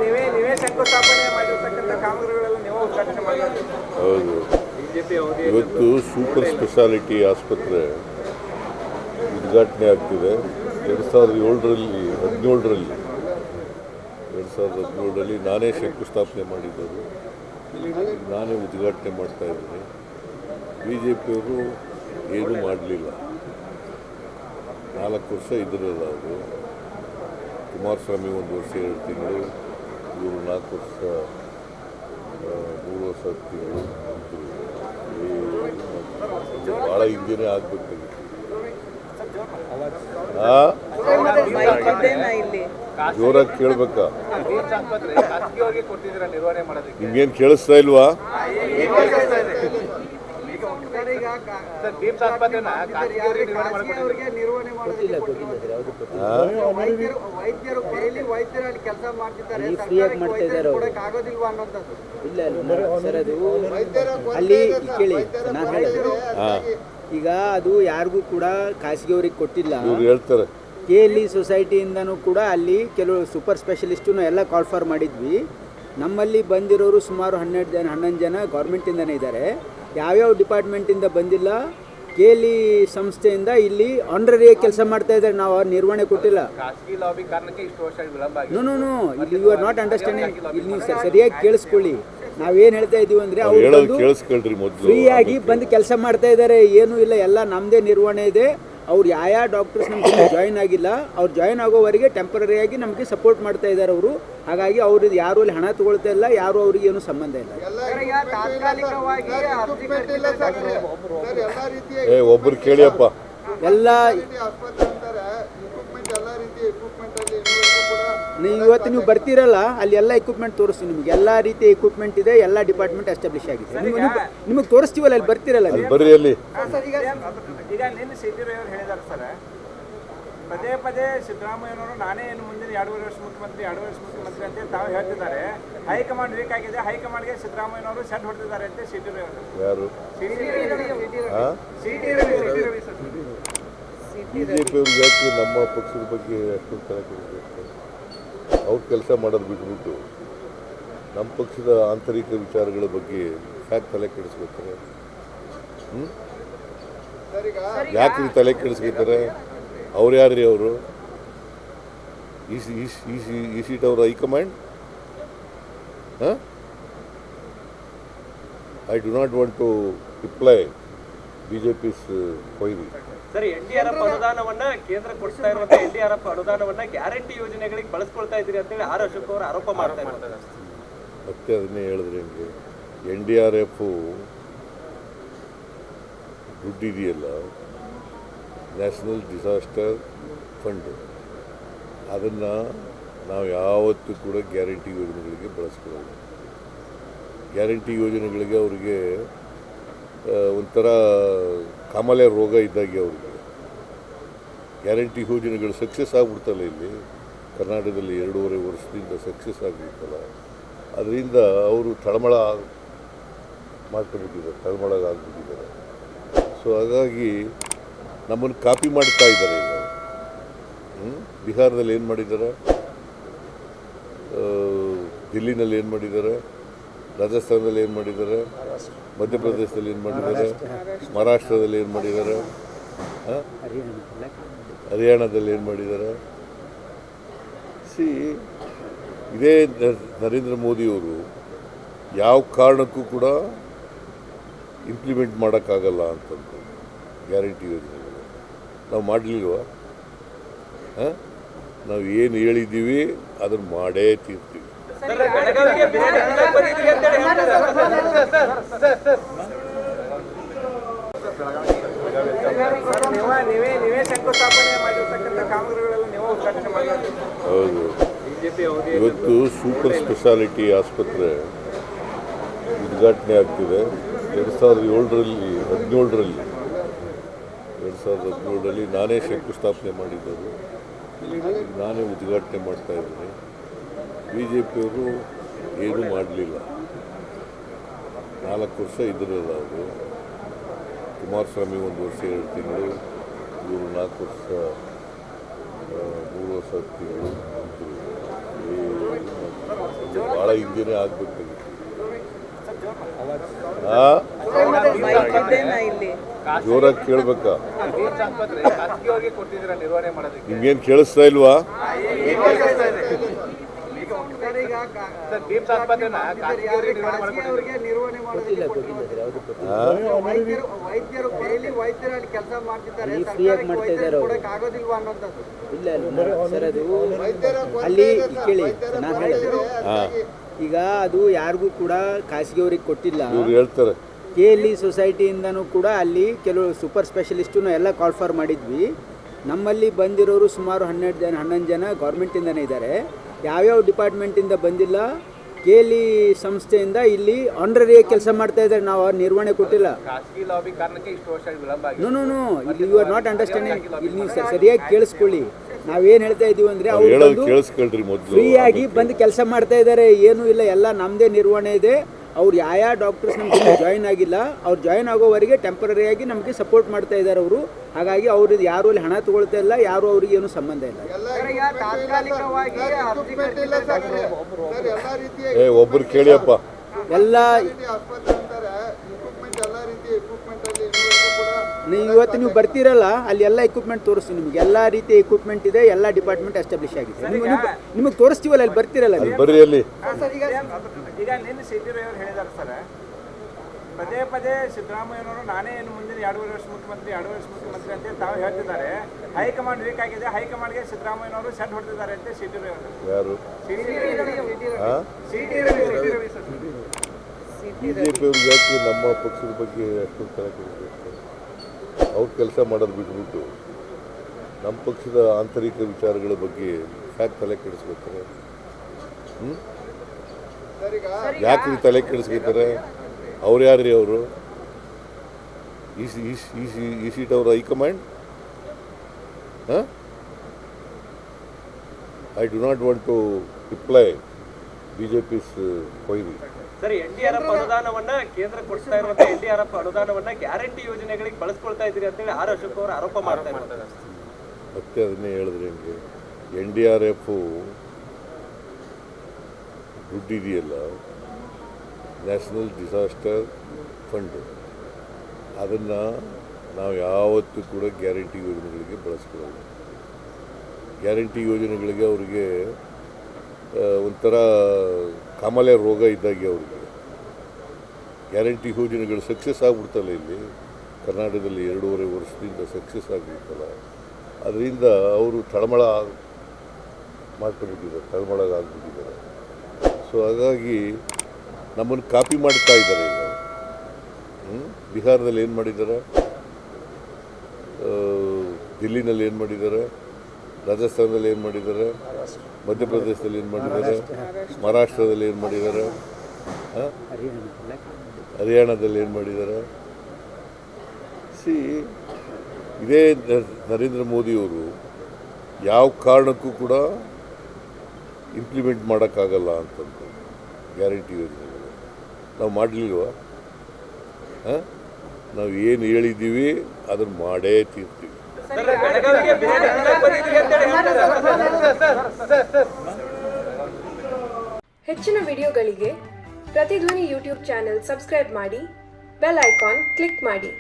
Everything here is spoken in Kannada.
ನೀವೇ ಶಂಕುಸ್ಥಾಪನೆ ಮಾಡಿರ್ತಕ್ಕಂಥ ಕಾಮಗಾರಿಗಳೆಲ್ಲ ನೀವು ಉದ್ಘಾಟನೆ ಮಾಡಿರೋದು. ಹೌದು. ಇವತ್ತು ಸೂಪರ್ ಸ್ಪೆಷಾಲಿಟಿ ಆಸ್ಪತ್ರೆ ಉದ್ಘಾಟನೆ ಆಗ್ತಿದೆ. 2017ರಲ್ಲಿ ನಾನೇ ಶಂಕುಸ್ಥಾಪನೆ ಮಾಡಿದ್ದದು, ನಾನೇ ಉದ್ಘಾಟನೆ ಮಾಡ್ತಾ ಇದ್ದೀನಿ. BJPಯವರು ಏನೂ ಮಾಡಲಿಲ್ಲ. 4 ವರ್ಷ ಇದ್ರಲ್ಲ ಅವರು. ಕುಮಾರಸ್ವಾಮಿ 1 ವರ್ಷ 2 ತಿಂಗಳು, ಇವರು 4 ವರ್ಷ 3 ವರ್ಷ 10 ತಿಂಗಳು. ಭಾಳ ಹಿಂದೆನೇ ಆಗಬೇಕಾಗಿತ್ತು. ಜೋರಾಗಿ ಕೇಳಬೇಕಾ? ನಿಮ್ಗೇನು ಕೇಳಿಸ್ತಾ ಇಲ್ವಾ? ಈಗ ಅದು ಯಾರಿಗೂ ಕೂಡ ಖಾಸಗಿಯವ್ರಿಗೆ ಕೊಟ್ಟಿಲ್ಲ. ಹೇಳ್ತಾರೆ KLE ಸೊಸೈಟಿಯಿಂದನೂ ಕೂಡ ಅಲ್ಲಿ ಕೆಲವು ಸೂಪರ್ ಸ್ಪೆಷಲಿಸ್ಟನ್ನು ಎಲ್ಲ ಕಾಲ್ ಫಾರ್ ಮಾಡಿದ್ವಿ. ನಮ್ಮಲ್ಲಿ ಬಂದಿರೋರು ಸುಮಾರು 11 ಜನ ಗೌರ್ಮೆಂಟಿಂದನೇ ಇದ್ದಾರೆ. ಯಾವ್ಯಾವ ಡಿಪಾರ್ಟ್ಮೆಂಟಿಂದ ಬಂದಿಲ್ಲ, KLE ಸಂಸ್ಥೆಯಿಂದ ಇಲ್ಲಿ ಆನರರಿ ಕೆಲಸ ಮಾಡ್ತಾ ಇದ್ದಾರೆ. ನಾವು ನಿರ್ವಹಣೆ ಕೊಟ್ಟಿಲ್ಲ. ನೋ ಇಲ್ಲಿ ಯು ಆರ್ ನಾಟ್ ಅಂಡರ್ಸ್ಟ್ಯಾಂಡಿಂಗ್. ಇಲ್ಲಿ ನೀವು ಸರಿಯಾಗಿ ಕೇಳಿಸ್ಕೊಳ್ಳಿ. ನಾವೇನು ಹೇಳ್ತಾ ಇದ್ದೀವಿ ಅಂದರೆ ಅವರು ಫ್ರೀಯಾಗಿ ಬಂದು ಕೆಲಸ ಮಾಡ್ತಾ ಇದ್ದಾರೆ. ಏನೂ ಇಲ್ಲ, ಎಲ್ಲ ನಮ್ಮದೇ ನಿರ್ವಹಣೆ ಇದೆ. ಅವ್ರು ಯಾವ ಡಾಕ್ಟರ್ಸ್ ನಮ್ಗೆ ಜಾಯಿನ್ ಆಗಿಲ್ಲ, ಅವ್ರು ಜಾಯಿನ್ ಆಗೋವರೆಗೆ ಟೆಂಪರರಿಯಾಗಿ ನಮಗೆ ಸಪೋರ್ಟ್ ಮಾಡ್ತಾ ಇದ್ದಾರೆ ಅವರು. ಹಾಗಾಗಿ ಅವರು ಯಾರು ಅಲ್ಲಿ ಹಣ ತಗೊಳ್ತಾ ಇಲ್ಲ, ಯಾರು ಅವ್ರಿಗೆ ಏನು ಸಂಬಂಧ ಇಲ್ಲ. ಒಬ್ಬರು ಕೇಳಿಯಪ್ಪ, ಎಲ್ಲ ಇವತ್ತು ನೀವು ಬರ್ತೀರಲ್ಲ, ಅಲ್ಲಿ ಎಲ್ಲ ಇಕ್ವಿಪ್ಮೆಂಟ್ ತೋರಿಸ್ತೀವಿ ನಿಮಗೆ. ಎಲ್ಲ ರೀತಿಯ ಇಕ್ವಿಪ್ಮೆಂಟ್ ಇದೆ, ಎಲ್ಲ ಡಿಪಾರ್ಟ್ಮೆಂಟ್ ಎಸ್ಟಾಬ್ಲಿಷ್ ಆಗಿದೆ. ನಿಮಗೆ ತೋರಿಸ್ತೀವಲ್ಲ, ಅಲ್ಲಿ ಬರ್ತೀರಲ್ಲ. ಬರ್ರಿ ಅಲ್ಲಿ. ಈಗ ನಿನ್ನೆ ಸಿದ್ದರಾಮಯ್ಯವರು ಹೇಳಿದ್ದಾರೆ ಸರ್, ಪದೇ ಸಿದ್ದರಾಮಯ್ಯನವರು ನಾನೇ ಇನ್ನು ಮುಂದಿನ 2.5 ವರ್ಷ ಮುಖ್ಯಮಂತ್ರಿ ಅಂತ ತಾವು ಹೇಳ್ತಿದ್ದಾರೆ. ಹೈಕಮಾಂಡ್ ವೀಕ್ ಆಗಿದೆ, ಹೈಕಮಾಂಡ್ಗೆ ಸಿದ್ದರಾಮಯ್ಯನವರು ಸೆಟ್ ಹೊಡೆದಿದ್ದಾರೆ ಅಂತ ಸಿದ್ದರಾಮಯ್ಯವರು. BJPಯವ್ರು ಯಾಕೆ ನಮ್ಮ ಪಕ್ಷದ ಬಗ್ಗೆ ಅಷ್ಟೊಂದು ತಲೆ ಕೆಡಿಸ್ಬೇಕು? ಅವ್ರು ಕೆಲಸ ಮಾಡೋದು ಬಿಟ್ಬಿಟ್ಟು ನಮ್ಮ ಪಕ್ಷದ ಆಂತರಿಕ ವಿಚಾರಗಳ ಬಗ್ಗೆ ಯಾಕೆ ತಲೆ ಕೆಡಿಸ್ಬೇಕಾರೆ? ಯಾಕೆ ತಲೆ ಕೆಡಿಸ್ಕೊತಾರೆ? ಅವ್ರು ಯಾರ್ರಿ ಅವರು? ಈ ಸೀಟ್ ಅವರ high command. I do not want to reply BJP's ಕೊಯ್ರಿ. ಸರಿ, NDRF ಅನುದಾನವನ್ನ ಕೇಂದ್ರ ಕೊಡ್ತಾ ಇರುವಂತಹ NDRF ಅನುದಾನವನ್ನ ಗ್ಯಾರಂಟಿ ಯೋಜನೆಗಳಿಗೆ ಬಳಸ್ಕೊಳ್ತಾ ಇದ್ದೀರಿ ಅಂತೇಳಿ ಆರ್ ಅಶೋಕ್ ಅವರು ಆರೋಪ ಮಾಡ್ತಾ ಇದ್ದಾರೆ. ಮತ್ತೆ ಅದನ್ನೇ ಹೇಳಿದ್ರೆ ಹೆಂಗೆ? NDRF ದುಡ್ಡಿದೆಯಲ್ಲ, ನ್ಯಾಷನಲ್ ಡಿಸಾಸ್ಟರ್ ಫಂಡ್, ಅದನ್ನು ನಾವು ಯಾವತ್ತೂ ಕೂಡ ಗ್ಯಾರಂಟಿ ಯೋಜನೆಗಳಿಗೆ ಬಳಸ್ಕೊಳ್ಳೋದು. ಗ್ಯಾರಂಟಿ ಯೋಜನೆಗಳಿಗೆ ಅವರಿಗೆ ಒಂಥರ ಕಾಮಾಲೆ ರೋಗ ಇದ್ದಾಗೆ ಅವ್ರಿಗೆ. ಗ್ಯಾರಂಟಿ ಯೋಜನೆಗಳು ಸಕ್ಸಸ್ ಆಗಿಬಿಡ್ತಲ್ಲ, ಇಲ್ಲಿ ಕರ್ನಾಟಕದಲ್ಲಿ 2.5 ವರ್ಷದಿಂದ ಸಕ್ಸಸ್ ಆಗಿಬಿಡ್ತಲ್ಲ, ಅದರಿಂದ ಅವರು ತಳಮಳ ಆಗ್ಬಿಟ್ಟಿದ್ದಾರೆ. ಸೊ ಹಾಗಾಗಿ ನಮ್ಮನ್ನು ಕಾಪಿ ಮಾಡ್ತಾ ಇದ್ದಾರೆ. ಈಗ ಬಿಹಾರದಲ್ಲಿ ಏನು ಮಾಡಿದ್ದಾರೆ, ದಿಲ್ಲಿನಲ್ಲಿ ಏನು ಮಾಡಿದ್ದಾರೆ, ರಾಜಸ್ಥಾನದಲ್ಲಿ ಏನು ಮಾಡಿದ್ದಾರೆ, ಮಧ್ಯಪ್ರದೇಶದಲ್ಲಿ ಏನು ಮಾಡಿದ್ದಾರೆ, ಮಹಾರಾಷ್ಟ್ರದಲ್ಲಿ ಏನು ಮಾಡಿದ್ದಾರೆ, ಹರಿಯಾಣದಲ್ಲಿ ಏನು ಮಾಡಿದ್ದಾರೆ. ಇದೇ ನರೇಂದ್ರ ಮೋದಿಯವರು ಯಾವ ಕಾರಣಕ್ಕೂ ಕೂಡ ಇಂಪ್ಲಿಮೆಂಟ್ ಮಾಡೋಕ್ಕಾಗಲ್ಲ ಅಂತಂದು ಗ್ಯಾರಂಟಿ ಯೋಜನೆಗಳು ನಾವು ಮಾಡಲಿಲ್ವ? ನಾವು ಏನು ಹೇಳಿದ್ದೀವಿ ಅದನ್ನು ಮಾಡೇ ತೀರ್ತೀವಿ. ನೀವೇ ಶಂಕುಸ್ಥಾಪನೆ ಮಾಡಿರ್ತಕ್ಕಂಥ ಕಾಮಗಾರಿಗಳೆಲ್ಲ ನೀವು ಉದ್ಘಾಟನೆ ಮಾಡಿರೋದು. ಹೌದು. ಇವತ್ತು ಸೂಪರ್ ಸ್ಪೆಷಾಲಿಟಿ ಆಸ್ಪತ್ರೆ ಉದ್ಘಾಟನೆ ಆಗ್ತಿದೆ. 2017ರಲ್ಲಿ ನಾನೇ ಶಂಕುಸ್ಥಾಪನೆ ಮಾಡಿದ್ದದು, ನಾನೇ ಉದ್ಘಾಟನೆ ಮಾಡ್ತಾ ಇದ್ದೀನಿ. BJPಯವರು ಏನೂ ಮಾಡಲಿಲ್ಲ. 4 ವರ್ಷ ಇದ್ರಲ್ಲ ಅವರು. ಕುಮಾರಸ್ವಾಮಿ 1 ವರ್ಷ 2 ತಿಂಗಳು, ಇವರು 4 ವರ್ಷ 3 ವರ್ಷ 10 ತಿಂಗಳು. ಹಿಂದೆನೇ ಆಗಬೇಕಾಗಿತ್ತು. ಜೋರಾಗಿ ಕೇಳ್ಬೇಕಾ? ನಿಮ್ಗೇನು ಕೇಳಿಸ್ತಾ ಇಲ್ವಾ? ಫ್ರೀಯಾಗಿ ಮಾಡ್ತಾ ಇದ್ದಾರೆ ಅವರು. ಇಲ್ಲ ಸರ್, ಅದು ಅಲ್ಲಿ ಕೇಳಿ ನಾನು ಹೇಳಿದೆ, ಈಗ ಅದು ಯಾರಿಗೂ ಕೂಡ ಖಾಸಗಿಯವ್ರಿಗೆ ಕೊಟ್ಟಿಲ್ಲ. ಇವ್ರು ಹೇಳ್ತಾರೆ KLE ಸೊಸೈಟಿಯಿಂದನೂ ಕೂಡ ಅಲ್ಲಿ ಕೆಲವು ಸೂಪರ್ ಸ್ಪೆಷಲಿಸ್ಟನ್ನು ಎಲ್ಲ ಕಾಲ್ ಫಾರ್ ಮಾಡಿದ್ವಿ. ನಮ್ಮಲ್ಲಿ ಬಂದಿರೋರು ಸುಮಾರು 11 ಜನ ಗೌರ್ಮೆಂಟಿಂದನೇ ಇದ್ದಾರೆ. ಯಾವ್ಯಾವ ಡಿಪಾರ್ಟ್ಮೆಂಟಿಂದ ಬಂದಿಲ್ಲ, KLE ಸಂಸ್ಥೆಯಿಂದ ಇಲ್ಲಿ ಆನರರಿ ಕೆಲಸ ಮಾಡ್ತಾ ಇದ್ದಾರೆ. ನಾವು ಅವ್ರ ನಿರ್ವಹಣೆ ಕೊಟ್ಟಿಲ್ಲ. ನೋ ಇಲ್ಲಿ ಯು ಆರ್ ನಾಟ್ ಅಂಡರ್ಸ್ಟ್ಯಾಂಡಿಂಗ್. ಇಲ್ಲಿ ನೀವು ಸರಿಯಾಗಿ ಕೇಳಿಸ್ಕೊಳ್ಳಿ. ನಾವೇನು ಹೇಳ್ತಾ ಇದ್ದೀವಿ ಅಂದರೆ ಅವರು ಕೇಳಿಸ್ಕೊಳ್ರಿ ಮೊದಲು. ಫ್ರೀಯಾಗಿ ಬಂದು ಕೆಲಸ ಮಾಡ್ತಾ ಇದ್ದಾರೆ. ಏನೂ ಇಲ್ಲ, ಎಲ್ಲ ನಮ್ಮದೇ ನಿರ್ವಹಣೆ ಇದೆ. ಅವ್ರು ಯಾವ ಡಾಕ್ಟರ್ಸ್ ನಮ್ಗೆ ಜಾಯಿನ್ ಆಗಿಲ್ಲ, ಅವ್ರು ಜಾಯಿನ್ ಆಗೋವರೆಗೆ ಟೆಂಪರರಿಯಾಗಿ ನಮಗೆ ಸಪೋರ್ಟ್ ಮಾಡ್ತಾ ಇದ್ದಾರೆ ಅವರು. ಹಾಗಾಗಿ ಅವ್ರದ್ದು ಯಾರು ಅಲ್ಲಿ ಹಣ ತಗೊಳ್ತಾ ಇಲ್ಲ, ಯಾರು ಅವ್ರಿಗೆ ಏನು ಸಂಬಂಧ ಇಲ್ಲ. ಒಬ್ಬರು ಕೇಳಿಯಪ್ಪ, ಎಲ್ಲ ಇವತ್ತು ನೀವು ಬರ್ತೀರಲ್ಲ, ಅಲ್ಲಿ ಎಲ್ಲ ಎಕ್ವಿಪ್ಮೆಂಟ್ ತೋರಿಸ್ತೀವಿ ನಿಮಗೆ. ಎಲ್ಲ ರೀತಿಯ ಎಕ್ವಿಪ್ಮೆಂಟ್ ಇದೆ, ಎಲ್ಲ ಡಿಪಾರ್ಟ್ಮೆಂಟ್ ಎಸ್ಟಾಬ್ಲಿಷ್ ಆಗಿದೆ. ನಿಮಗೆ ತೋರಿಸ್ತೀವಲ್ಲ, ಅಲ್ಲಿ ಬರ್ತೀರಲ್ಲ ನೀವು. ಬರ್ರಿ ಅಲ್ಲಿ. ಈಗ ನಿನ್ನೆ ಸಿದ್ದರಾಮಯ್ಯವರು ಹೇಳಿದ್ದಾರೆ ಸರ್, ಪದೇ ಪದೇ ಸಿದ್ದರಾಮಯ್ಯನವರು ನಾನೇ ಇನ್ನು ಮುಂದಿನ 2.5 ವರ್ಷ ಮುಖ್ಯಮಂತ್ರಿ ಅಂತ ತಾವು ಹೇಳ್ತಿದ್ದಾರೆ. ಹೈಕಮಾಂಡ್ ವೀಕ್ ಆಗಿದೆ, ಹೈಕಮಾಂಡ್ಗೆ ಸಿದ್ದರಾಮಯ್ಯನವರು ಸೆಟ್ ಹೊಡೆದಿದ್ದಾರೆ ಅಂತ ಸಿದ್ದರಾಮಯ್ಯ ಯಾರು? ಬಿಜೆಪಿಯವ್ರಿಗೆ ಯಾಕೆ ನಮ್ಮ ಪಕ್ಷದ ಬಗ್ಗೆ ಅಷ್ಟೊಂದು ತಲೆ ಕೆಡಿಸ್ಬೇಕು? ಅವ್ರು ಕೆಲಸ ಮಾಡೋದು ಬಿಟ್ಬಿಟ್ಟು ನಮ್ಮ ಪಕ್ಷದ ಆಂತರಿಕ ವಿಚಾರಗಳ ಬಗ್ಗೆ ಯಾಕೆ ತಲೆ ಕೆಡಿಸ್ಬೇಕಾರೆ? ಯಾಕೆ ತಲೆ ಕೆಡಿಸ್ಕೊತಾರೆ? ಅವ್ರು ಯಾರ್ರಿ ಅವರು? ಈ ಸೀಟ್ ಅವ್ರ high command? I do not want to reply BJP's ಕೊಯ್ರಿ. ಸರ್, NDRF ಅನುದಾನವನ್ನ ಕೇಂದ್ರ ಕೊಡ್ತಾ ಇರುವಂತ NDRF ಅನುದಾನವನ್ನ ಗ್ಯಾರಂಟಿ ಯೋಜನೆಗಳಿಗೆ ಬಳಸ್ಕೊಳ್ತಾ ಇದ್ದೀರಿ ಅಂತೇಳಿ ಆರ್ ಅಶೋಕ್ ಅವರು ಆರೋಪ ಮಾಡ್ತಾ ಇದ್ದಾರೆ. ಮತ್ತೆ ಅದನ್ನೇ ಹೇಳಿದ್ರೆ ಹೆಂಗೆ? NDRF ದುಡ್ಡಿದೆಯಲ್ಲ, ನ್ಯಾಷನಲ್ ಡಿಸಾಸ್ಟರ್ ಫಂಡ್, ಅದನ್ನು ನಾವು ಯಾವತ್ತೂ ಕೂಡ ಗ್ಯಾರಂಟಿ ಯೋಜನೆಗಳಿಗೆ ಬಳಸ್ಕೊಳ್ಳೋದು. ಗ್ಯಾರಂಟಿ ಯೋಜನೆಗಳಿಗೆ ಅವರಿಗೆ ಒಂಥರ ಕಾಮಾಲೆ ರೋಗ ಇದ್ದಾಗೆ ಅವ್ರಿಗೆ. ಗ್ಯಾರಂಟಿ ಯೋಜನೆಗಳು ಸಕ್ಸಸ್ ಆಗಿಬಿಡ್ತಲ್ಲ, ಇಲ್ಲಿ ಕರ್ನಾಟಕದಲ್ಲಿ 2.5 ವರ್ಷದಿಂದ ಸಕ್ಸಸ್ ಆಗಿಬಿಡ್ತಲ್ಲ, ಅದರಿಂದ ಅವರು ತಳಮಳ ಆಗ್ಬಿಟ್ಟಿದ್ದಾರೆ. ಸೊ ಹಾಗಾಗಿ ನಮ್ಮನ್ನು ಕಾಪಿ ಮಾಡ್ತಾ ಇದ್ದಾರೆ. ಈಗ ಬಿಹಾರದಲ್ಲಿ ಏನು ಮಾಡಿದ್ದಾರೆ, ದಿಲ್ಲಿನಲ್ಲಿ ಏನು ಮಾಡಿದ್ದಾರೆ, ರಾಜಸ್ಥಾನದಲ್ಲಿ ಏನು ಮಾಡಿದ್ದಾರೆ, ಮಧ್ಯಪ್ರದೇಶದಲ್ಲಿ ಏನು ಮಾಡಿದ್ದಾರೆ, ಮಹಾರಾಷ್ಟ್ರದಲ್ಲಿ ಏನು ಮಾಡಿದ್ದಾರೆ, ಹರಿಯಾಣದಲ್ಲಿ ಏನು ಮಾಡಿದ್ದಾರೆ. ಇದೇ ನರೇಂದ್ರ ಮೋದಿಯವರು ಯಾವ ಕಾರಣಕ್ಕೂ ಕೂಡ ಇಂಪ್ಲಿಮೆಂಟ್ ಮಾಡೋಕ್ಕಾಗಲ್ಲ ಅಂತಂದು ಗ್ಯಾರಂಟಿ ಯೋಜನೆಗಳು ನಾವು ಮಾಡಲಿಲ್ವ? ನಾವು ಏನು ಹೇಳಿದ್ದೀವಿ ಅದನ್ನು ಮಾಡೇ ತೀರ್ತೀವಿ. ಹೆಚ್ಚಿನ ವಿಡಿಯೋಗಳಿಗೆ ಪ್ರತಿಧ್ವನಿ ಯೂಟ್ಯೂಬ್ ಚಾನೆಲ್ ಸಬ್ಸ್ಕ್ರೈಬ್ ಮಾಡಿ, ಬೆಲ್ ಐಕಾನ್ ಕ್ಲಿಕ್ ಮಾಡಿ.